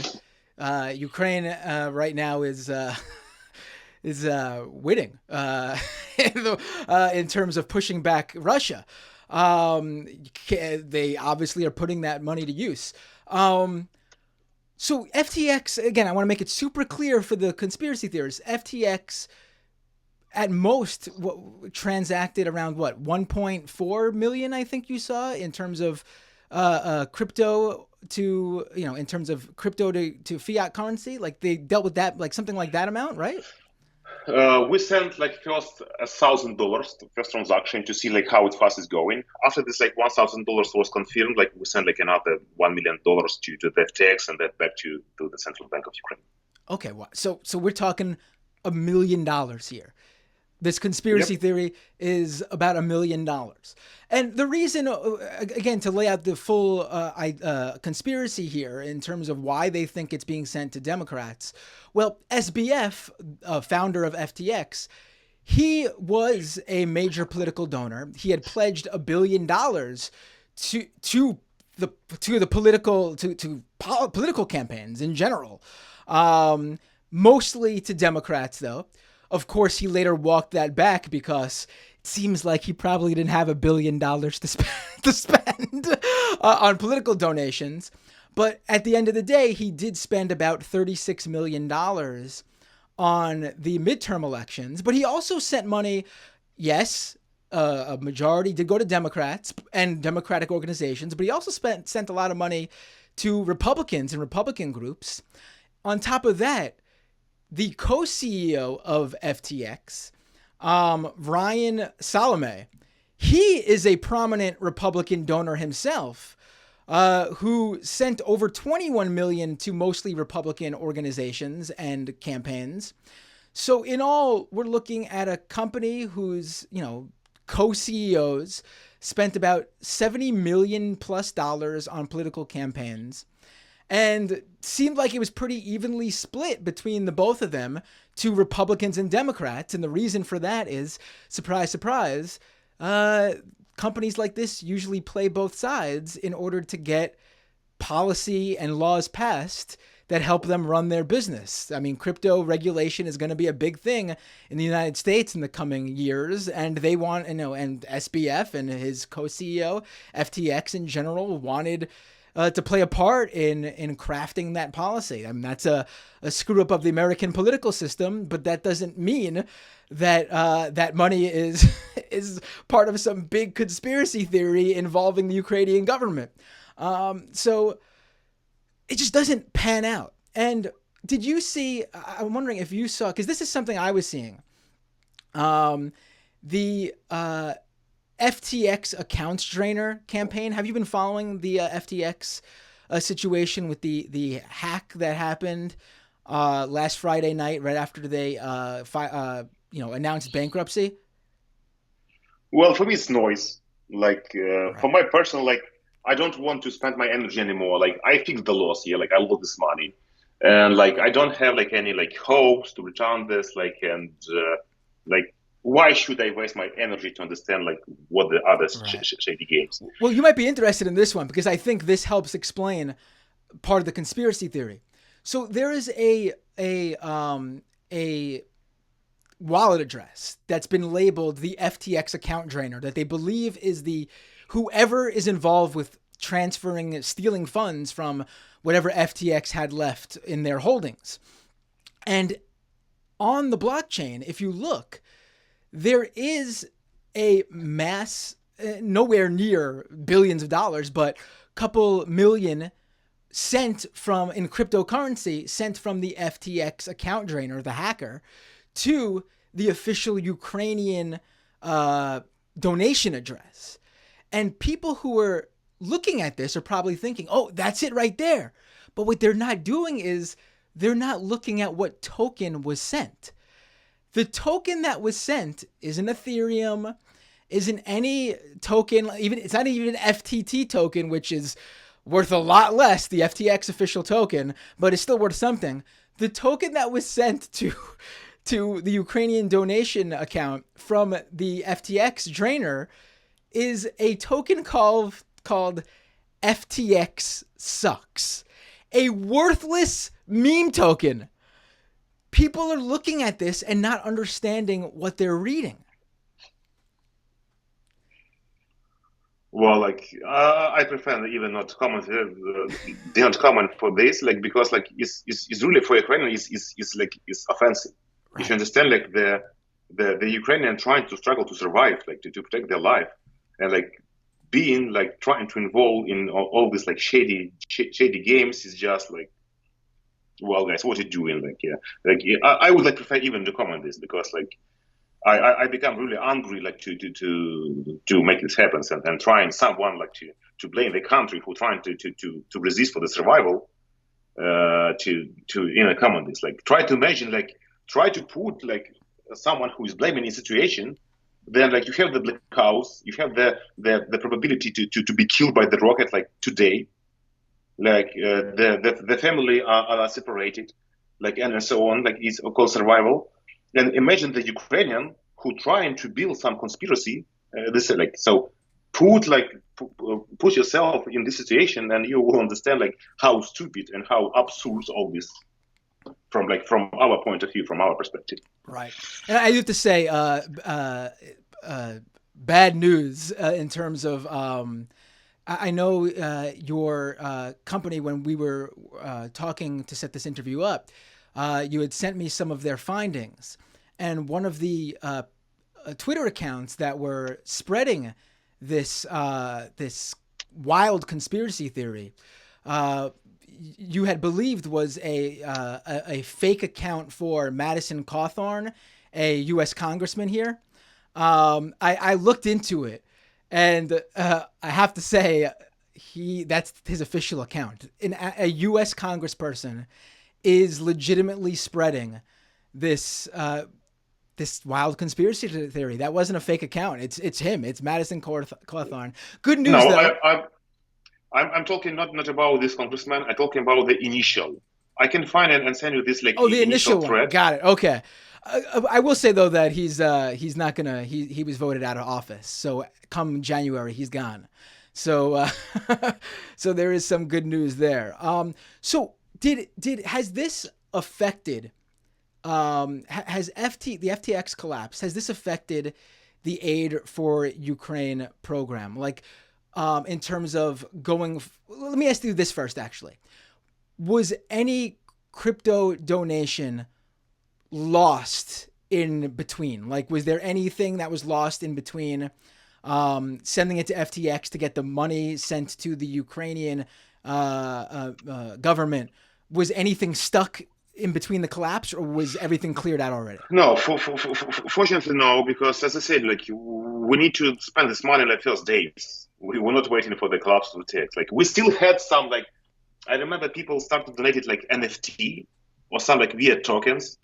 Ukraine right now is winning in terms of pushing back Russia. They obviously are putting that money to use. So FTX, again, I want to make it super clear for the conspiracy theorists. FTX at most transacted around 1.4 million, I think you saw, in terms of crypto to, in terms of crypto to fiat currency. Like they dealt with that, like something like that amount, right? We sent like first $1,000 to first transaction to see like how it fast is going. After this like $1,000 was confirmed, like we sent like another $1 million to the FTX and that back to the Central Bank of Ukraine. Okay, so we're talking $1 million here. This conspiracy theory is about $1 million. And the reason, again, to lay out the full conspiracy here in terms of why they think it's being sent to Democrats, well, SBF, founder of FTX, he was a major political donor. He had pledged $1 billion to political campaigns in general, mostly to Democrats, though. Of course, he later walked that back because it seems like he probably didn't have $1 billion to spend on political donations. But at the end of the day, he did spend about $36 million on the midterm elections. But he also sent money, yes, a majority did go to Democrats and Democratic organizations, but he also sent a lot of money to Republicans and Republican groups. On top of that, the co-CEO of FTX, Ryan Salome, he is a prominent Republican donor himself, who sent over 21 million to mostly Republican organizations and campaigns. So in all, we're looking at a company whose, co-CEOs spent about $70 million plus on political campaigns, and seemed like it was pretty evenly split between the both of them to Republicans and Democrats. And the reason for that is, surprise, surprise, companies like this usually play both sides in order to get policy and laws passed that help them run their business. I mean, crypto regulation is going to be a big thing in the United States in the coming years, and they want, and SBF and his co-CEO, FTX in general, wanted to play a part in crafting that policy. I mean, that's a screw up of the American political system, but that doesn't mean that that money is part of some big conspiracy theory involving the Ukrainian government. So it just doesn't pan out. And did you see, I'm wondering if you saw, because this is something I was seeing, the FTX accounts drainer campaign. Have you been following the FTX situation with the hack that happened last Friday night, right after they announced bankruptcy? Well, for me, it's noise. Right. For my personal, I don't want to spend my energy anymore. I fixed the loss here. I lost this money, and I don't have any hopes to return this. Why should I waste my energy to understand what the other shady games? Well, you might be interested in this one because I think this helps explain part of the conspiracy theory. So there is a wallet address that's been labeled the FTX account drainer that they believe is whoever is involved with stealing funds from whatever FTX had left in their holdings. And on the blockchain, if you look, there is a mass, nowhere near billions of dollars, but a couple million sent in cryptocurrency, sent from the FTX account drainer, the hacker, to the official Ukrainian donation address. And people who are looking at this are probably thinking, oh, that's it right there. But what they're not doing is they're not looking at what token was sent. The token that was sent isn't Ethereum, isn't any token, it's not even an FTT token, which is worth a lot less, the FTX official token, but it's still worth something. The token that was sent to the Ukrainian donation account from the FTX drainer is a token called FTX sucks. A worthless meme token. People are looking at this and not understanding what they're reading. Well, I prefer even not comment. They not comment for this, because it's really for Ukraine. It's offensive. Right. If you understand, the Ukrainian trying to struggle to survive, to protect their life, and being trying to involve in all this shady games is just well, guys, what are you doing? I would prefer even to comment this because I become really angry to make this happen and trying someone to blame the country who trying to resist for the survival to comment this try to imagine try to put someone who is blaming the situation. Then you have the black house, you have the probability to be killed by the rocket today. The family are separated, and so on. It's called survival. And imagine the Ukrainian who trying to build some conspiracy. Put yourself in this situation, and you will understand how stupid and how absurd all this from our point of view, from our perspective. Right, and I have to say, bad news in terms of. I know your company, when we were talking to set this interview up, you had sent me some of their findings. And one of the Twitter accounts that were spreading this wild conspiracy theory, you had believed was a fake account for Madison Cawthorn, a U.S. congressman here. I looked into it. And I have to say, that's his official account. A U.S. congressperson is legitimately spreading this wild conspiracy theory. That wasn't a fake account. It's him. It's Madison Cawthorn. Good news No, though. I'm talking not about this congressman. I'm talking about the initial. I can find it and send you this like Oh, the initial one. thread. Got it. Okay. I will say though that he's not gonna. He was voted out of office. So come January, he's gone. So so there is some good news there. So has this affected? Has the FTX collapse? Has this affected the aid for Ukraine program? Like, in terms of going. Let me ask you this first. Actually, was any crypto donation lost in between? Like, was there anything that was lost in between sending it to FTX to get the money sent to the Ukrainian government? Was anything stuck in between the collapse, or was everything cleared out already? No, fortunately, no, because as I said, like we need to spend this money like first days. We were not waiting for the collapse to take. Like we still had some like I remember people started donating like NFT or some like weird tokens,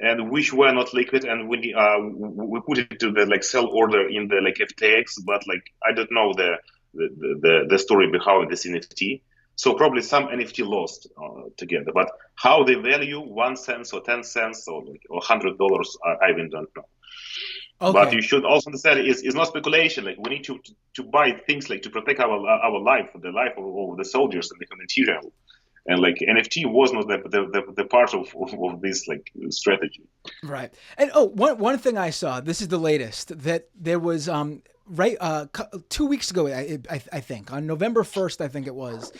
and which were not liquid, and we put it to the like sell order in the like FTX, but like I don't know the story behind this NFT. So probably some NFT lost together, but how they value 1 cent or 10 cents or like or $100, I even don't know. Okay. But you should also understand it's not speculation. Like we need to buy things like to protect our life, the life of the soldiers and the humanitarian. And like NFT was not the part of this like strategy. Right. And one thing I saw, this is the latest, that there was 2 weeks ago, I think on November 1st, I think it was,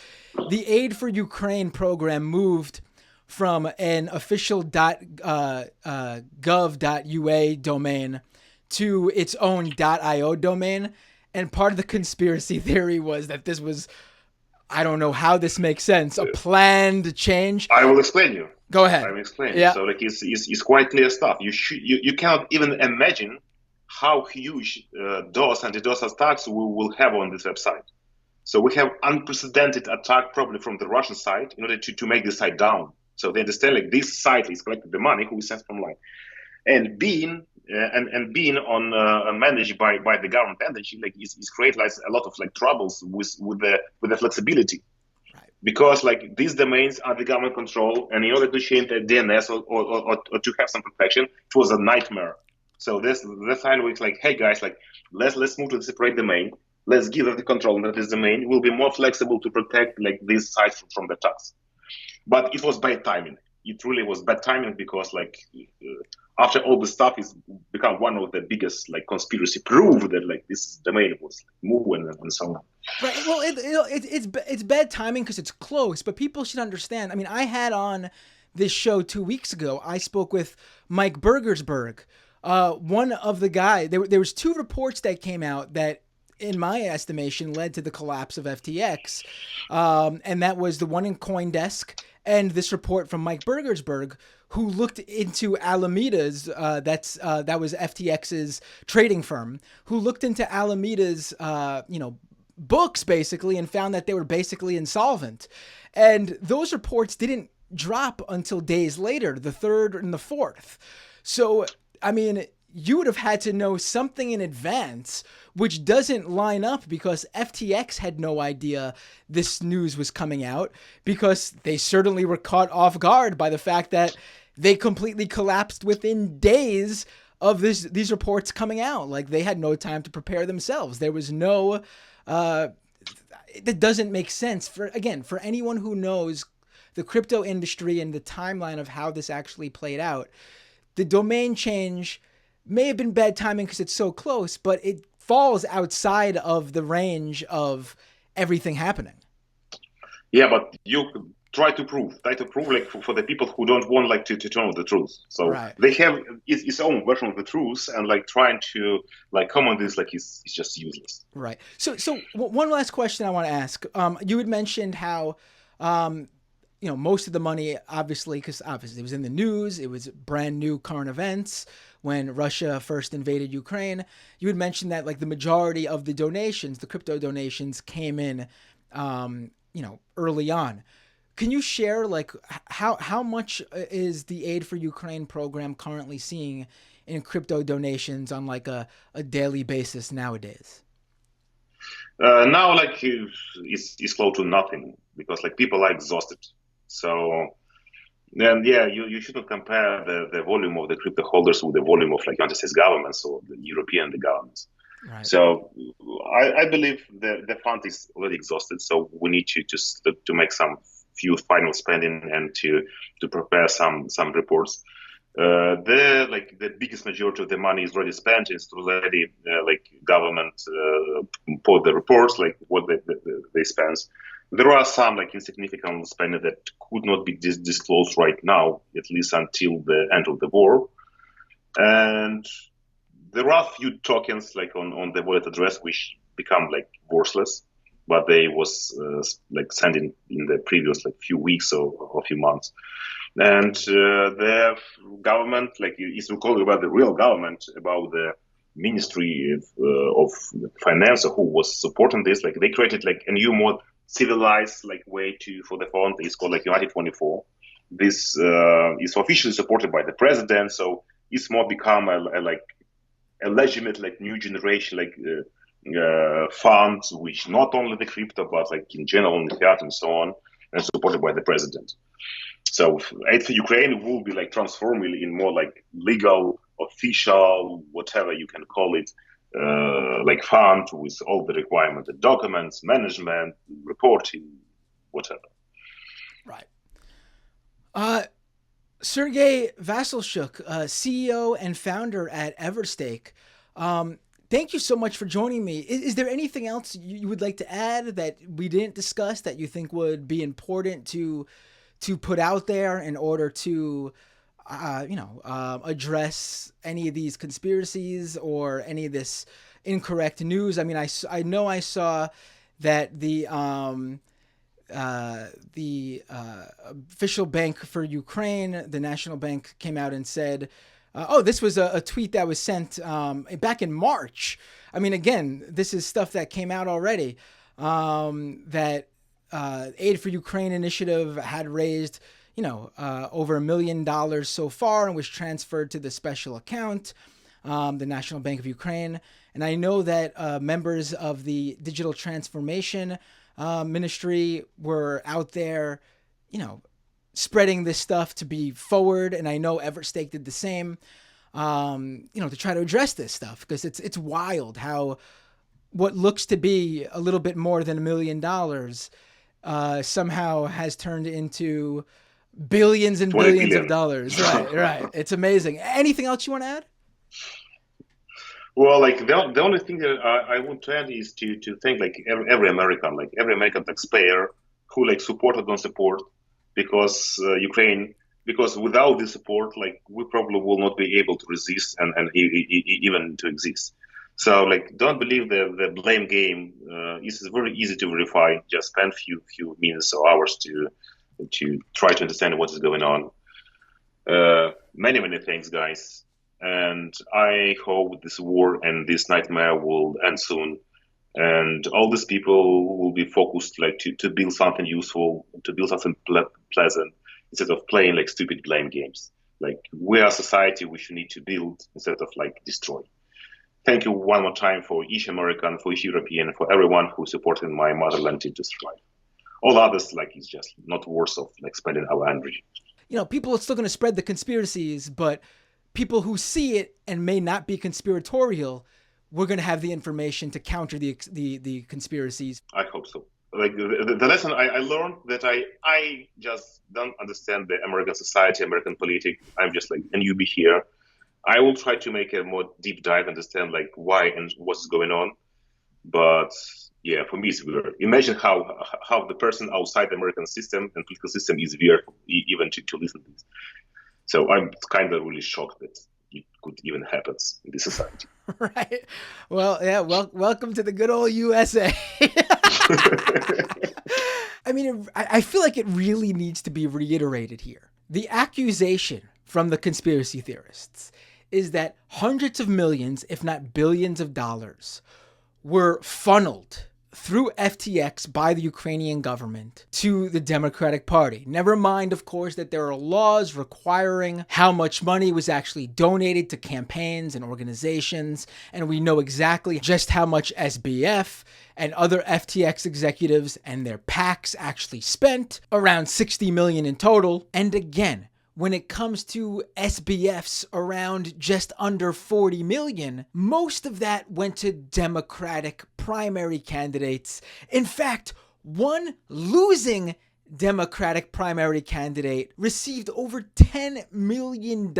the Aid for Ukraine program moved from an official .gov.ua domain to its own .io domain. And part of the conspiracy theory was that this was, I don't know how this makes sense, a planned change. I will explain you. Go ahead. I will explain. Yeah. So like it's quite clear stuff. You cannot even imagine how huge DOS and DDoS attacks we will have on this website. So we have unprecedented attack probably from the Russian side in order to make the site down. So they understand like this site is collecting the money who is sent from line, and being on managed by the government entity like is create like a lot of like troubles with the flexibility. Because like these domains are the government control, and in order to change the DNS or to have some protection, it was a nightmare. So this time it's like, hey guys, like let's move to the separate domain. Let's give them the control of this domain. It will be more flexible to protect like these sites from the attacks. But it was bad timing. It really was bad timing because like after all the stuff is become one of the biggest like conspiracy proof that like this domain was moving and so on. Right. Well, it's bad timing because it's close, but people should understand. I mean, I had on this show 2 weeks ago. I spoke with Mike Burgersberg, one of the guys. There was 2 reports that came out that, in my estimation, led to the collapse of FTX, and that was the one in CoinDesk and this report from Mike Burgersberg, who looked into Alameda's, that was FTX's trading firm, who looked into Alameda's, books basically, and found that they were basically insolvent. And those reports didn't drop until days later, the 3rd and the 4th. So, I mean, you would have had to know something in advance, which doesn't line up because FTX had no idea this news was coming out, because they certainly were caught off guard by the fact that they completely collapsed within days of these reports coming out. Like, they had no time to prepare themselves. There was no, that doesn't make sense for anyone who knows the crypto industry and the timeline of how this actually played out. The domain change may have been bad timing because it's so close, but it falls outside of the range of everything happening. Yeah, but you try to prove like for the people who don't want like to know the truth. So right. They have its own version of the truth, and like trying to like come on this like it's just useless. Right. So one last question I want to ask. You had mentioned how most of the money, obviously, because obviously it was in the news, it was brand new current events when Russia first invaded Ukraine. You had mentioned that like the majority of the donations, the crypto donations, came in, early on. Can you share like how much is the Aid for Ukraine program currently seeing in crypto donations on like a daily basis nowadays? Now, like it's close to nothing because like people are exhausted. So then, yeah, you shouldn't compare the volume of the crypto holders with the volume of like United States governments or the European governments. Right. So I believe the fund is already exhausted. So we need to just to make some few final spending and to prepare some reports. The biggest majority of the money is already spent. It's already government put the reports like what they spend. There are some like insignificant spending that could not be disclosed right now, at least until the end of the war. And there are a few tokens like on the wallet address which become like worthless, but they was sent in the previous like few weeks or a few months. And the government, like is recalled about the real government, about the Ministry of Finance, who was supporting this. Like they created like a new, more civilized like way for the fund. It's called like United 24. This is officially supported by the president, so it's more become a legitimate like new generation funds, which not only the crypto but like in general in fiat and so on, and supported by the president. So Aid for Ukraine will be like transformed in more like legal, official, whatever you can call it, like fund with all the requirements, the documents, management, reporting, whatever. Right. Sergey Vasylchuk, CEO and founder at Everstake. Thank you so much for joining me. Is there anything else you would like to add that we didn't discuss that you think would be important to put out there in order to, address any of these conspiracies or any of this incorrect news? I mean, I know I saw that the official bank for Ukraine, the National Bank, came out and said, this was a tweet that was sent back in March. I mean, again, this is stuff that came out already, that Aid for Ukraine initiative had raised, over $1 million so far and was transferred to the special account, the National Bank of Ukraine. And I know that members of the digital transformation ministry were out there, spreading this stuff to be forward. And I know Everstake did the same, to try to address this stuff, because it's wild how what looks to be a little bit more than $1 million somehow has turned into billions and billions of dollars. Right. It's amazing. Anything else you want to add? Well, like the only thing that I want to add is to thank like every American taxpayer who like supported on support, because Ukraine, because without this support, like we probably will not be able to resist and even to exist. So like don't believe the blame game. It's very easy to verify. Just spend few minutes or hours to try to understand what is going on. Many thanks, guys. And I hope this war and this nightmare will end soon. And all these people will be focused like to build something useful, to build something pleasant, instead of playing like stupid blame games. Like we are a society which we need to build instead of like destroy. Thank you one more time for each American, for each European, for everyone who supported my motherland to thrive. All others like is just not worth of like spending our energy. People are still going to spread the conspiracies, but people who see it and may not be conspiratorial, we're going to have the information to counter the conspiracies. I hope so. Like the lesson I learned that I just don't understand the American society, American politics. I'm just like a newbie here. I will try to make a more deep dive, understand like why and what's going on. But yeah, for me it's weird. Imagine how the person outside the American system and political system is weird even to listen to this. So I'm kind of really shocked that it could even happen in this society. Right. Well, yeah. Welcome to the good old USA. I mean, I feel like it really needs to be reiterated here. The accusation from the conspiracy theorists is that hundreds of millions, if not billions of dollars, were funneled through FTX by the Ukrainian government to the Democratic Party. Never mind, of course, that there are laws requiring how much money was actually donated to campaigns and organizations, and we know exactly just how much SBF and other FTX executives and their PACs actually spent, around $60 million in total. And again, when it comes to SBFs around just under 40 million, most of that went to Democratic primary candidates. In fact, one losing Democratic primary candidate received over $10 million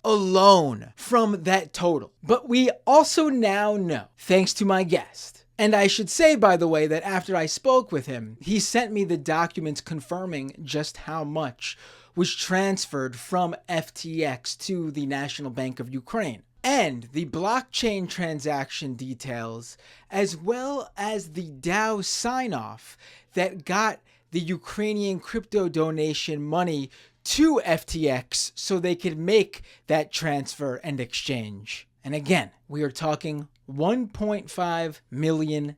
alone from that total. But we also now know, thanks to my guest, and I should say, by the way, that after I spoke with him, he sent me the documents confirming just how much was transferred from FTX to the National Bank of Ukraine. And the blockchain transaction details, as well as the DAO sign-off that got the Ukrainian crypto donation money to FTX so they could make that transfer and exchange. And again, we are talking $1.5 million.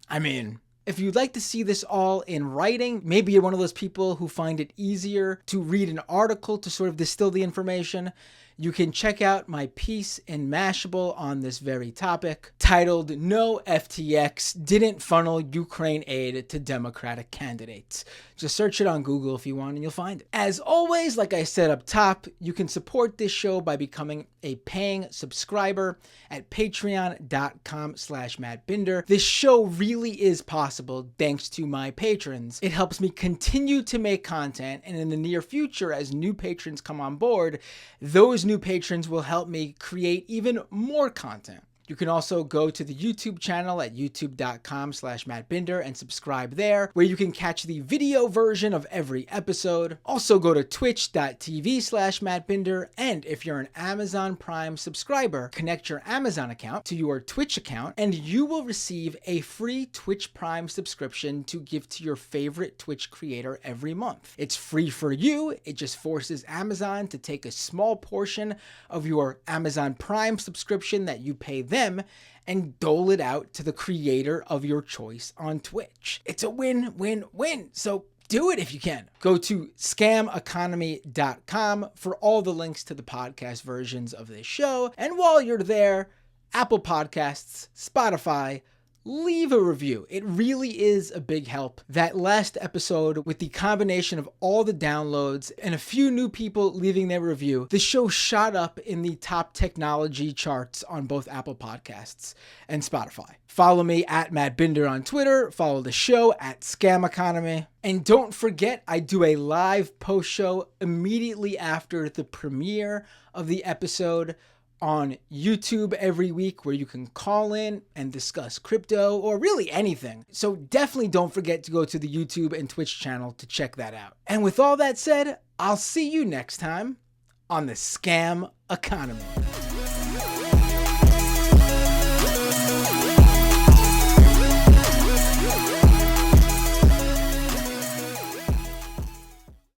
I mean, if you'd like to see this all in writing, maybe you're one of those people who find it easier to read an article to sort of distill the information, you can check out my piece in Mashable on this very topic, titled "No, FTX Didn't Funnel Ukraine Aid to Democratic Candidates." Just search it on Google if you want and you'll find it. As always, like I said up top, you can support this show by becoming a paying subscriber at patreon.com/mattbinder. This show really is possible thanks to my patrons. It helps me continue to make content, and in the near future, as new patrons come on board, those new patrons will help me create even more content. You can also go to the YouTube channel at youtube.com/mattbinder and subscribe there, where you can catch the video version of every episode. Also go to twitch.tv/mattbinder, and if you're an Amazon Prime subscriber, connect your Amazon account to your Twitch account, and you will receive a free Twitch Prime subscription to give to your favorite Twitch creator every month. It's free for you. It just forces Amazon to take a small portion of your Amazon Prime subscription that you pay them and dole it out to the creator of your choice on Twitch. It's a win-win-win, so do it if you can. Go to scameconomy.com for all the links to the podcast versions of this show, and while you're there, Apple Podcasts, Spotify, leave a review. It really is a big help. That last episode, with the combination of all the downloads and a few new people leaving their review, the show shot up in the top technology charts on both Apple Podcasts and Spotify. Follow me at Matt Binder on Twitter. Follow the show at Scam Economy. And don't forget, I do a live post show immediately after the premiere of the episode on YouTube every week, where you can call in and discuss crypto or really anything. So definitely don't forget to go to the YouTube and Twitch channel to check that out. And with all that said, I'll see you next time on the Scam Economy.